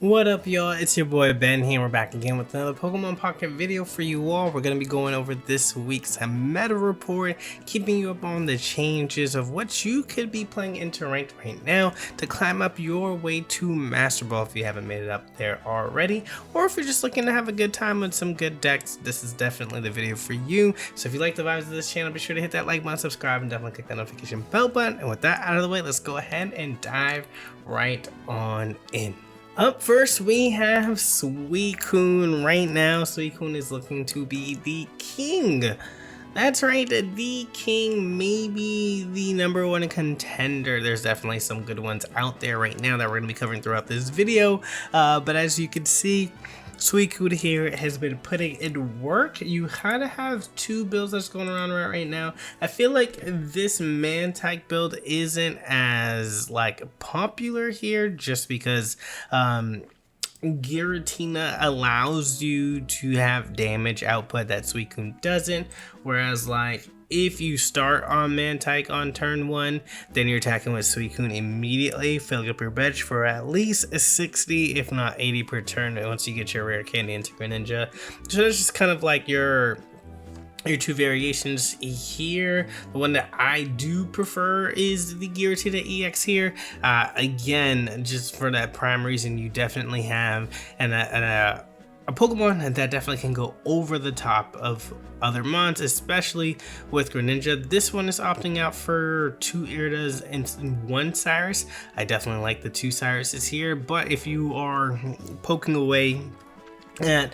What up, y'all? It's your boy Ben here. We're back again with another Pokemon Pocket video for you all. We're going to be going over this week's meta report, keeping you up on the changes of what you could be playing into ranked right now to climb up your way to Master Ball if you haven't made it up there already, or if you're just looking to have a good time with some good decks. This is definitely the video for you. So if you like the vibes of this channel, be sure to hit that like button, subscribe, and definitely click that notification bell button. And with that out of the way, let's go ahead and dive right on in. Up first, we have Suicune. Right now, Suicune is looking to be the king. That's right, the king, maybe the #1 contender. There's definitely some good ones out there right now that we're going to be covering throughout this video. But as you can see, Suicune here has been putting in work. You kind of have two builds that's going around right now. I feel like this man-type build isn't as popular here just because Giratina allows you to have damage output that Suicune doesn't, whereas if you start on Mantike on turn 1, then you're attacking with Suicune immediately, filling up your bench for at least 60, if not 80 per turn once you get your rare candy into Greninja. So that's just kind of like your two variations here. The one that I do prefer is the Giratina EX here. Again, just for that prime reason, you definitely have a Pokemon that definitely can go over the top of other mons, especially with Greninja. This one is opting out for 2 Iridas and 1 Cyrus. I definitely like the 2 Cyruses here, but if you are poking away at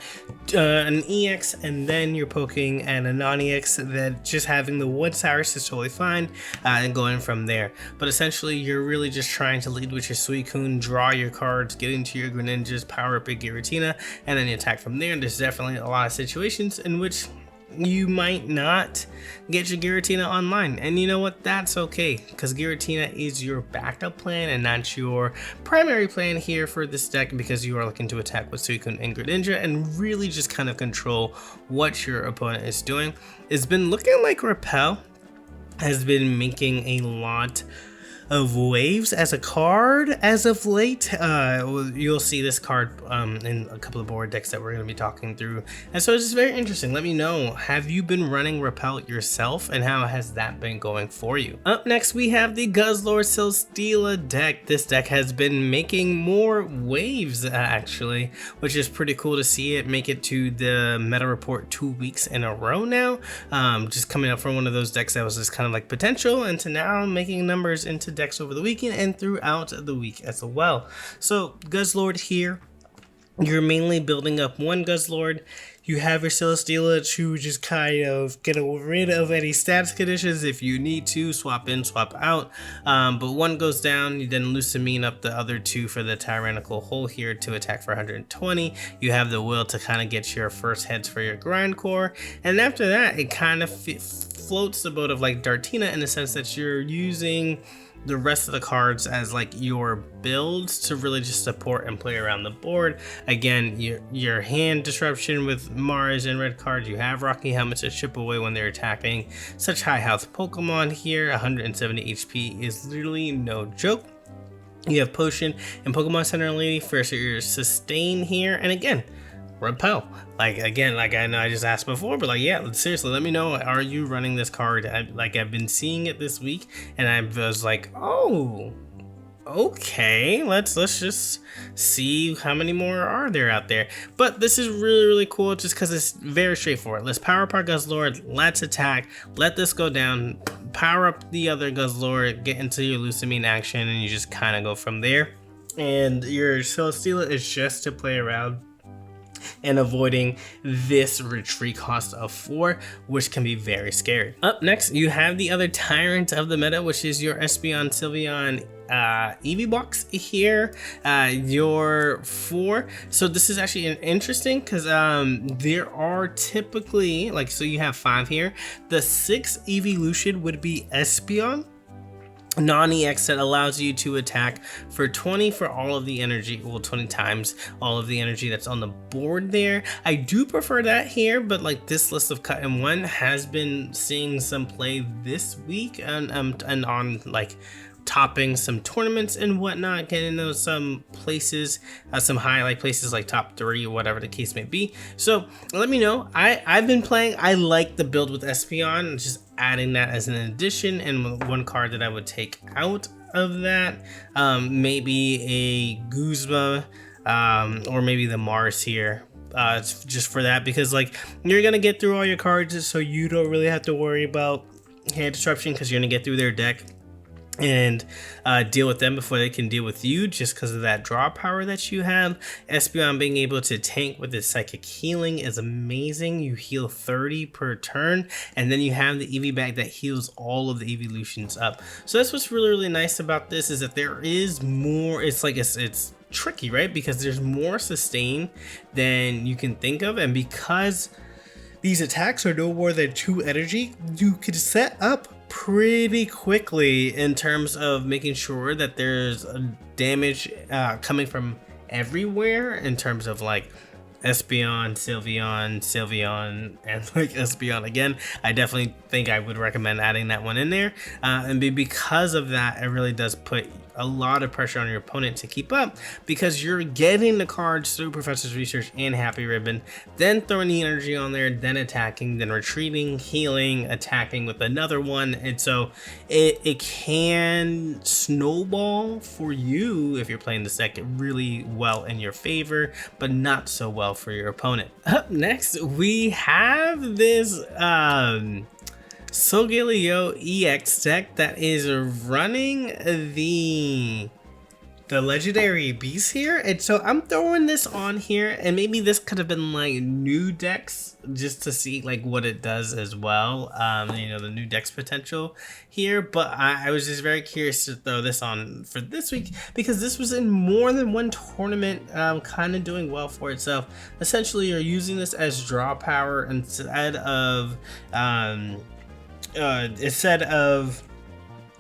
an EX and then you're poking at a non-EX, that just having the 1 Cyrus is totally fine, and going from there. But essentially you're really just trying to lead with your Suicune, draw your cards, get into your Greninjas, power up your Giratina, and then you attack from there. And there's definitely a lot of situations in which you might not get your Giratina online, and you know what, that's okay, because Giratina is your backup plan and not your primary plan here for this deck, because you are looking to attack with Suicune and Greninja and really just kind of control what your opponent is doing. It's been looking like Repel has been making a lot of waves as a card as of late. You'll see this card in a couple of board decks that we're going to be talking through, and so it's just very interesting. Let me know, have you been running Repel yourself, and how has that been going for you? Up next, we have the Guzzlord Celesteela deck. This deck has been making more waves actually, which is pretty cool to see it make it to the meta report 2 weeks in a row now. Just coming up from one of those decks that was just kind of like potential, and to now making numbers into decks over the weekend and throughout the week as well. So Guzzlord here, you're mainly building up one Guzzlord. You have your Celesteela to just kind of get rid of any status conditions if you need to, swap in, swap out. But one goes down, you then Lucamine up the other 2 for the Tyrannical Hole here to attack for 120. You have the will to kind of get your first heads for your Grindcore, and after that it kind of floats the boat of like Dartina, in the sense that you're using the rest of the cards as your builds to really just support and play around the board. Again, your hand disruption with Mars and red cards, you have Rocky Helmets to chip away when they're attacking such high health Pokemon here. 170 HP is literally no joke. You have Potion and Pokemon Center Lady for your sustain here, and again, Repel. I know I just asked before, but yeah, seriously, let me know, are you running this card? I've been seeing it this week, and I was like, oh, okay, let's just see how many more are there out there. But this is really cool just because it's very straightforward. Let's power up our Guzzlord, let's attack, let this go down, power up the other Guzzlord, get into your Lucamine action, and you just kind of go from there. And your Celesteela is just to play around and avoiding this retreat cost of 4, which can be very scary. Up next, you have the other tyrant of the meta, which is your Espeon Sylveon Eevee box here, your 4. So this is actually interesting because there are typically so you have 5 here. The 6th evolution would be Espeon non-EX that allows you to attack for 20 for all of the energy, well 20 times all of the energy that's on the board there. I do prefer that here, but this list of cut and one has been seeing some play this week and on topping some tournaments and whatnot, getting those some places, some highlight places like top 3 or whatever the case may be. So let me know. I've been playing. I like the build with Espeon, just adding that as an addition, and one card that I would take out of that, maybe a Guzma, or maybe the Mars here. Just for that, because like you're gonna get through all your cards, so you don't really have to worry about hand disruption, because you're gonna get through their deck and deal with them before they can deal with you, just because of that draw power that you have. Espeon being able to tank with its psychic healing is amazing. You heal 30 per turn, and then you have the EV bag that heals all of the evolutions up. So that's what's really nice about this, is that there is more. It's like it's tricky, right? Because there's more sustain than you can think of, and because these attacks are no more than 2 energy, you can set up pretty quickly in terms of making sure that there's damage coming from everywhere, in terms of like Espeon, Sylveon, and like Espeon again. I definitely think I would recommend adding that one in there, and because of that, it really does put a lot of pressure on your opponent to keep up, because you're getting the cards through Professor's Research and Happy Ribbon, then throwing the energy on there, then attacking, then retreating, healing, attacking with another one. And so it can snowball for you if you're playing this deck really well in your favor, but not so well for your opponent. Up next, we have this Solgaleo EX deck that is running the legendary beast here, and so I'm throwing this on here, and maybe this could have been like new decks just to see like what it does as well, you know, the new decks potential here. But I was just very curious to throw this on for this week, because this was in more than one tournament, kind of doing well for itself. Essentially, you're using this as draw power instead of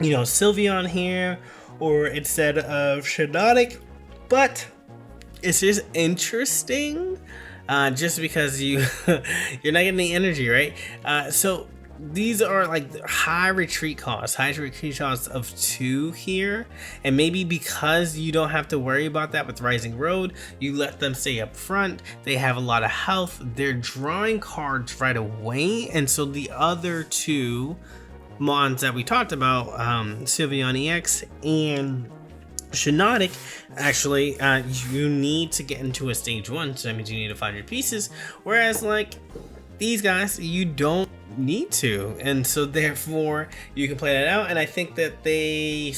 you know, Sylveon here, or instead of Shiinotic. But it's just interesting, just because you're not getting the energy, right? So these are like high retreat costs of 2 here, and maybe because you don't have to worry about that with Rising Road, you let them stay up front. They have a lot of health, they're drawing cards right away, and so the other 2 mons that we talked about, Sylveon EX and Shiinotic, actually you need to get into a stage 1, so that means you need to find your pieces, whereas like these guys, you don't need to, and so therefore you can play that out. And I think that they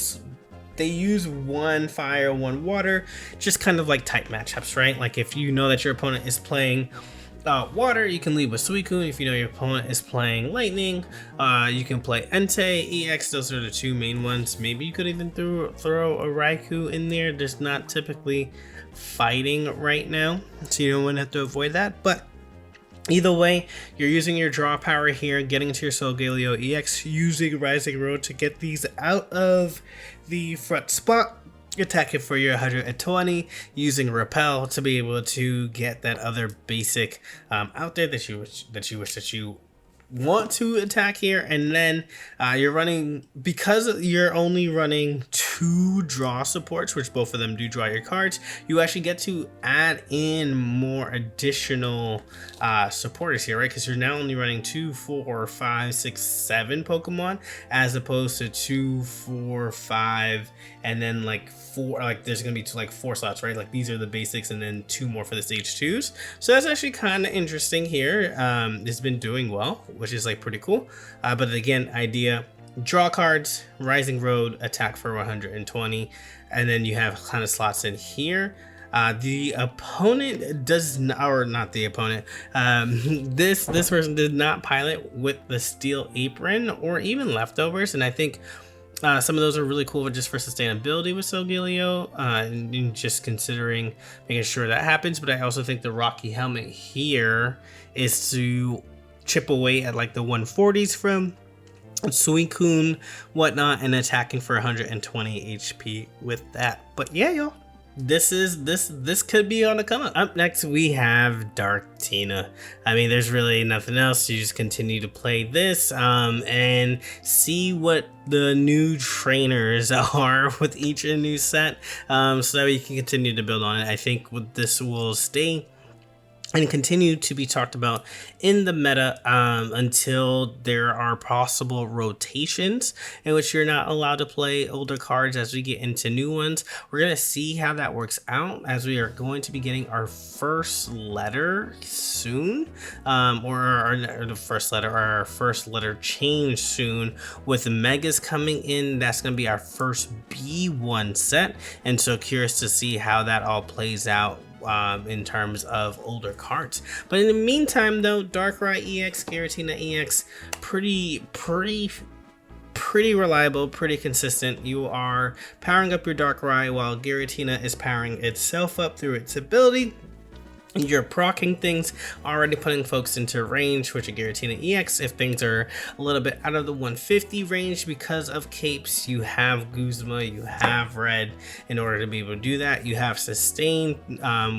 use 1 fire, 1 water, just kind of like type matchups, right? Like if you know that your opponent is playing water, you can lead with Suicune. If you know your opponent is playing lightning, you can play Entei, EX. Those are the 2 main ones. Maybe you could even throw a Raikou in there. There's not typically fighting right now, so you don't want to have to avoid that. But either way, you're using your draw power here, getting into your Solgaleo EX, using Rising Road to get these out of the front spot, attacking for your 120, using Repel to be able to get that other basic out there that you wish that you want to attack here. And then you're running, because you're only running 2 draw supports, which both of them do draw your cards, you actually get to add in more additional supporters here, right? Because you're now only running 2, 4, 5, 6, 7 Pokemon, as opposed to 2, 4, 5, and then like 4, like there's gonna be like 4 slots, right? Like these are the basics, and then 2 more for the stage 2s. So that's actually kind of interesting here. It's been doing well, which is like pretty cool. But again, idea: draw cards, Rising Road, attack for 120, and then you have kind of slots in here. The opponent does not, or not the opponent, this person did not pilot with the Steel Apron or even Leftovers, and I think some of those are really cool just for sustainability with Solgaleo, and just considering making sure that happens. But I also think the Rocky Helmet here is to chip away at like the 140s from Suicune, whatnot, and attacking for 120 HP with that. But yeah, y'all, This could be on the come up. Up next we have Dark Tina. I mean, there's really nothing else. You just continue to play this and see what the new trainers are with each new set, so that you can continue to build on it. I think this will stay and continue to be talked about in the meta until there are possible rotations in which you're not allowed to play older cards as we get into new ones. We're going to see how that works out as we are going to be getting our first letter soon, or the first letter, or our first letter change soon, with Megas coming in. That's going to be our first B1 set, and so curious to see how that all plays out in terms of older cards. But in the meantime though, Darkrai EX, Giratina EX, pretty reliable, pretty consistent. You are powering up your Darkrai while Giratina is powering itself up through its ability. You're proccing things, already putting folks into range with your Giratina EX. If things are a little bit out of the 150 range because of capes, you have Guzma, you have Red in order to be able to do that. You have Sustain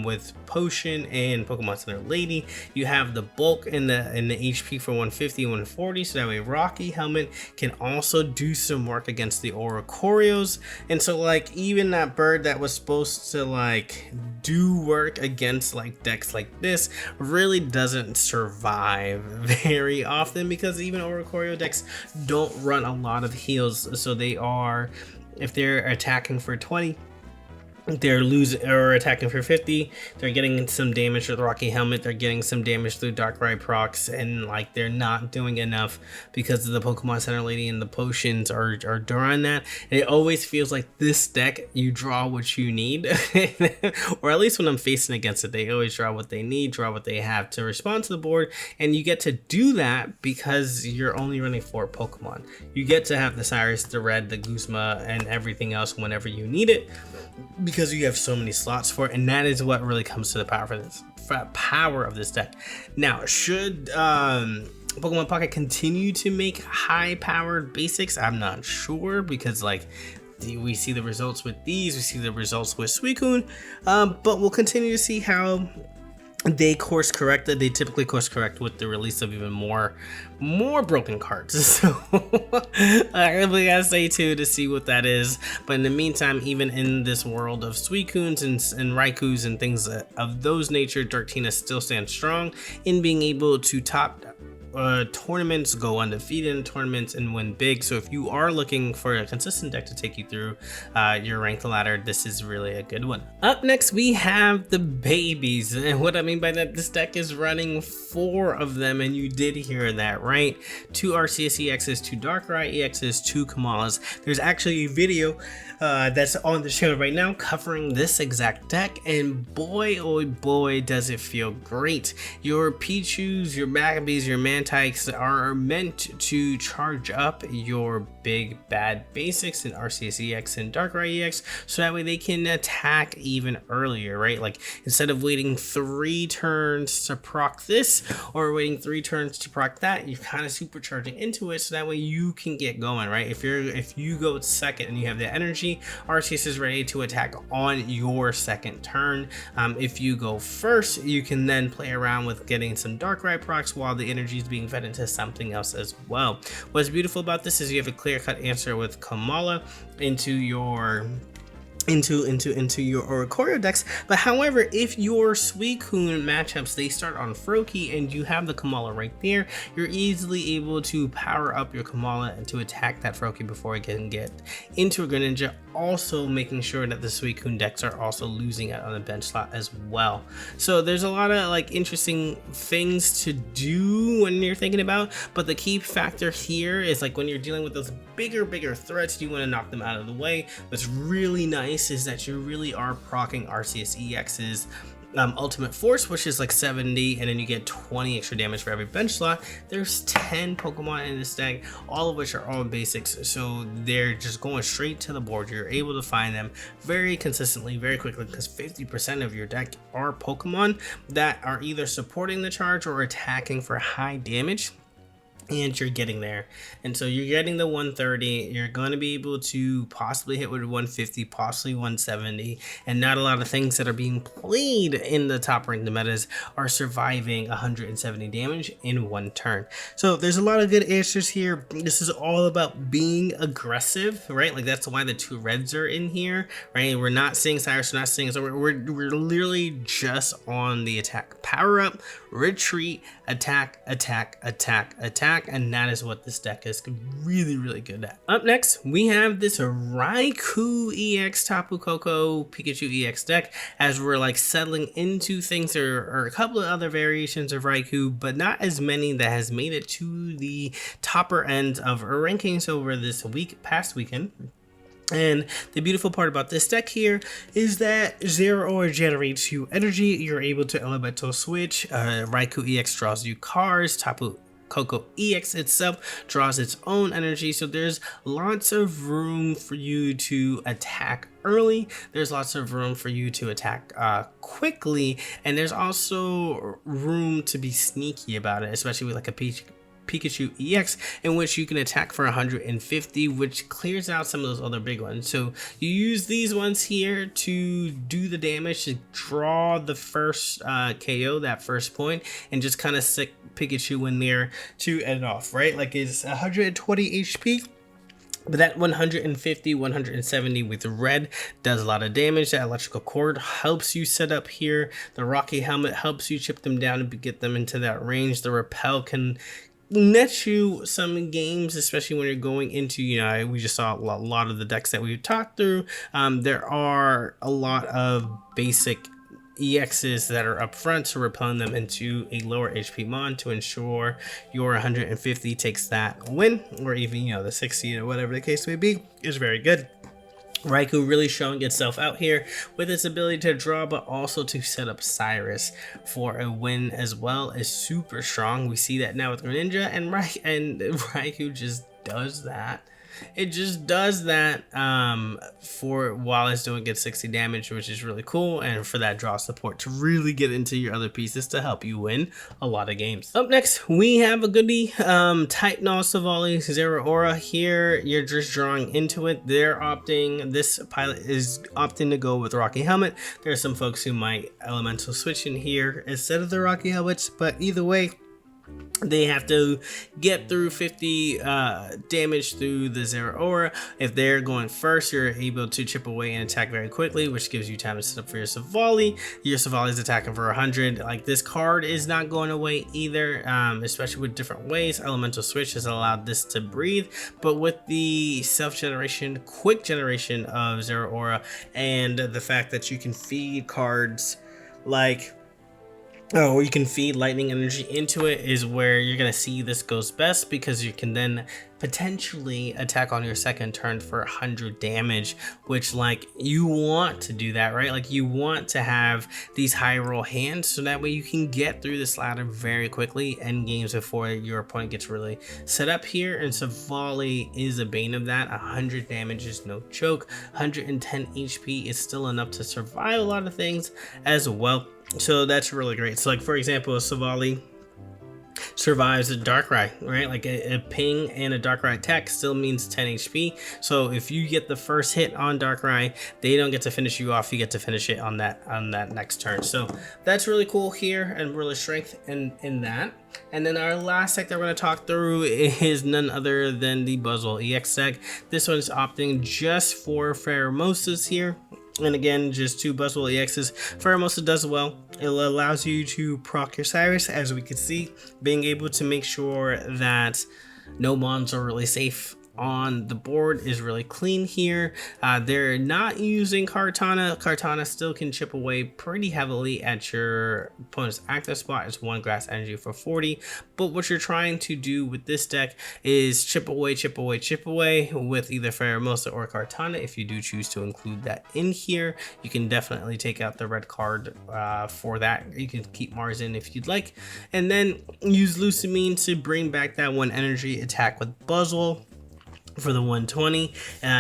with Potion and Pokemon Center Lady. You have the bulk in the HP for 150 and 140, so that way Rocky Helmet can also do some work against the Oricorios. And so like even that bird that was supposed to like do work against like decks like this really doesn't survive very often, because even Oricorio decks don't run a lot of heals. So they are, if they're attacking for 20, they're losing, or attacking for 50, they're getting some damage with Rocky Helmet, they're getting some damage through Darkrai procs, and like they're not doing enough because of the Pokemon Center Lady and the potions are doing that. And it always feels like this deck, you draw what you need or at least when I'm facing against it, they always draw what they need, draw what they have to respond to the board, and you get to do that because you're only running 4 Pokemon. You get to have the Cyrus, the Red, the Guzma, and everything else whenever you need it, because you have so many slots for it, and that is what really comes to the power of this deck. Now, should Pokemon Pocket continue to make high-powered basics? I'm not sure, because like we see the results with these, we see the results with Suicune, but we'll continue to see how they course corrected. They typically course correct with the release of even more broken cards. So I really gotta stay tuned to see what that is. But in the meantime, even in this world of Suicunes and Raikus and things of those nature, Dark Tina still stands strong in being able to top tournaments, go undefeated in tournaments, and win big. So if you are looking for a consistent deck to take you through your ranked ladder, this is really a good one. Up next we have the babies, and what I mean by that, this deck is running 4 of them, and you did hear that right. 2 Arceus EXs, 2 Darkrai EXs, 2 Kamalas. There's actually a video that's on the channel right now covering this exact deck, and boy oh boy does it feel great. Your Pichus, your Magpies, your Mantikes are meant to charge up your big bad basics in Arceus EX and Darkrai EX, so that way they can attack even earlier, right? Like instead of waiting 3 turns to proc this or waiting 3 turns to proc that, you're kind of supercharging into it, so that way you can get going, right? If you go second and you have the energy, Arceus is ready to attack on your second turn. If you go first, you can then play around with getting some Darkrai procs while the energy is being fed into something else as well. What's beautiful about this is you have a clear-cut answer with Kamala into your Oricorio decks. But however, if your Suicune matchups, they start on Froakie and you have the Kamala right there, you're easily able to power up your Kamala and to attack that Froakie before it can get into a Greninja, also making sure that the Suicune decks are also losing out on the bench slot as well. So there's a lot of like interesting things to do when you're thinking about, but the key factor here is like when you're dealing with those bigger threats, you want to knock them out of the way. What's really nice is that you really are proccing Arceus EX's ultimate force, which is like 70, and then you get 20 extra damage for every bench slot. There's 10 Pokemon in this deck, all of which are all basics, so they're just going straight to the board. You're able to find them very consistently, very quickly, because 50% of your deck are Pokemon that are either supporting the charge or attacking for high damage. and you're getting there. And so you're getting the 130, you're going to be able to possibly hit with 150, possibly 170, and not a lot of things that are being played in the top ranked metas are surviving 170 damage in one turn. So there's a lot of good answers here. This is all about being aggressive, right? Like that's why the 2 reds are in here, right? We're not seeing Cyrus, we're not seeing, so we're literally just on the attack. Power up, retreat, attack, attack, attack, attack, and that is what this deck is really good at. Up next, we have this Raikou EX Tapu Koko Pikachu EX deck, as we're like settling into things. There are a couple of other variations of Raikou, but not as many that has made it to the topper end of our rankings over this past weekend. And the beautiful part about this deck here is that Zero Aura generates you energy. You're able to elemental switch. Raikou EX draws you cards. Tapu Koko EX itself draws its own energy. So there's lots of room for you to attack early. There's lots of room for you to attack quickly. And there's also room to be sneaky about it, especially with like a Pikachu EX, in which you can attack for 150, which clears out some of those other big ones. So you use these ones here to do the damage, to draw the first KO, that first point, and just kind of stick Pikachu in there to end off, right? Like it's 120 HP. But that 150, 170 with red does a lot of damage. That electrical cord helps you set up here. The Rocky Helmet helps you chip them down and get them into that range. The Repel can net you some games, especially when you're going into, you know, we just saw a lot of the decks that we've talked through. There are a lot of basic EXs that are up front, so repelling them into a lower HP mon to ensure your 150 takes that win, or even, you know, the 60 or whatever the case may be, is very good. Raikou really showing itself out here with its ability to draw, but also to set up Cyrus for a win as well is super strong. We see that now with Greninja, and Raikou just does that. It just does that for while it's doing good 60 damage, which is really cool, and for that draw support to really get into your other pieces to help you win a lot of games. Up next, we have a goodie, Titanol Savali Zero Aura. Here you're just drawing into it. This pilot is opting to go with Rocky Helmet. There are some folks who might elemental switch in here instead of the Rocky Helmets, but either way, they have to get through 50 damage through the Zero Aura. If they're going first, you're able to chip away and attack very quickly, which gives you time to set up for your Savali. Your Savali is attacking for 100. Like, this card is not going away either, especially with different ways. Elemental Switch has allowed this to breathe, but with the self-generation, quick generation of Zero Aura, and the fact that you can feed cards like you can feed lightning energy into it, is where you're gonna see this goes best, because you can then potentially attack on your second turn for 100 damage, which, like, you want to do that, right? Like, you want to have these high roll hands so that way you can get through this ladder very quickly, end games before your opponent gets really set up here. And Savali is a bane of that. 100 damage is no joke. 110 HP is still enough to survive a lot of things as well. So that's really great. So, like, for example, Savali survives a Darkrai, right? Like a ping and a Darkrai attack still means 10 HP. So if you get the first hit on Darkrai, they don't get to finish you off. You get to finish it on that next turn. So that's really cool here, and really strength in that. And then our last deck that we're going to talk through is none other than the Buzzwole EX deck. This one's opting just for Pheromosas here. And again, just 2 Buzzwole EXs. Pheromosa does well. It allows you to proc your Cyrus, as we can see, being able to make sure that no mons are really safe on the board is really clean here. They're not using Kartana. Kartana still can chip away pretty heavily at your opponent's active spot. It's 1 grass energy for 40. But what you're trying to do with this deck is chip away, chip away, chip away with either Pheromosa or Kartana. If you do choose to include that in here, you can definitely take out the red card for that. You can keep Mars in if you'd like. And then use Lucamine to bring back that 1 energy attack with Buzzwole. for the 120.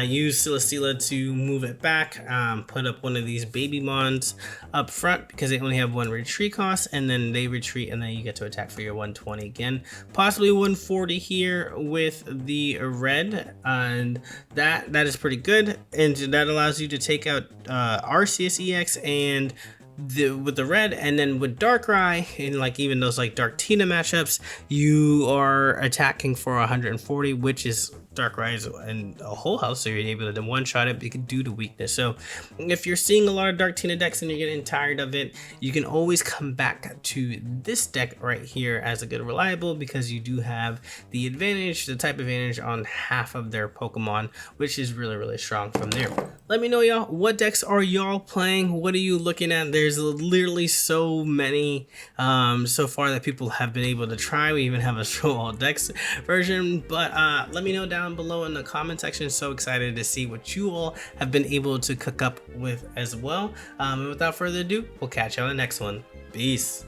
Use Celesteela to move it back. Put up one of these baby mons up front because they only have 1 retreat cost, and then they retreat, and then you get to attack for your 120 again. Possibly 140 here with the red, and that is pretty good, and that allows you to take out Arceus EX and with the red, and then with Darkrai and like even those like Dark Tina matchups, you are attacking for 140, which is Darkrai's and a whole house, so you're able to one-shot it due to weakness. So if you're seeing a lot of Dark Tina decks and you're getting tired of it, you can always come back to this deck right here as a good reliable, because you do have the advantage, the type advantage on half of their Pokemon, which is really strong from there. Let me know, y'all, what decks are y'all playing? What are you looking at? There's literally so many so far that people have been able to try. We even have a show all decks version, but let me know down below in the comment section. So excited to see what you all have been able to cook up with as well. And without further ado, we'll catch you on the next one. Peace.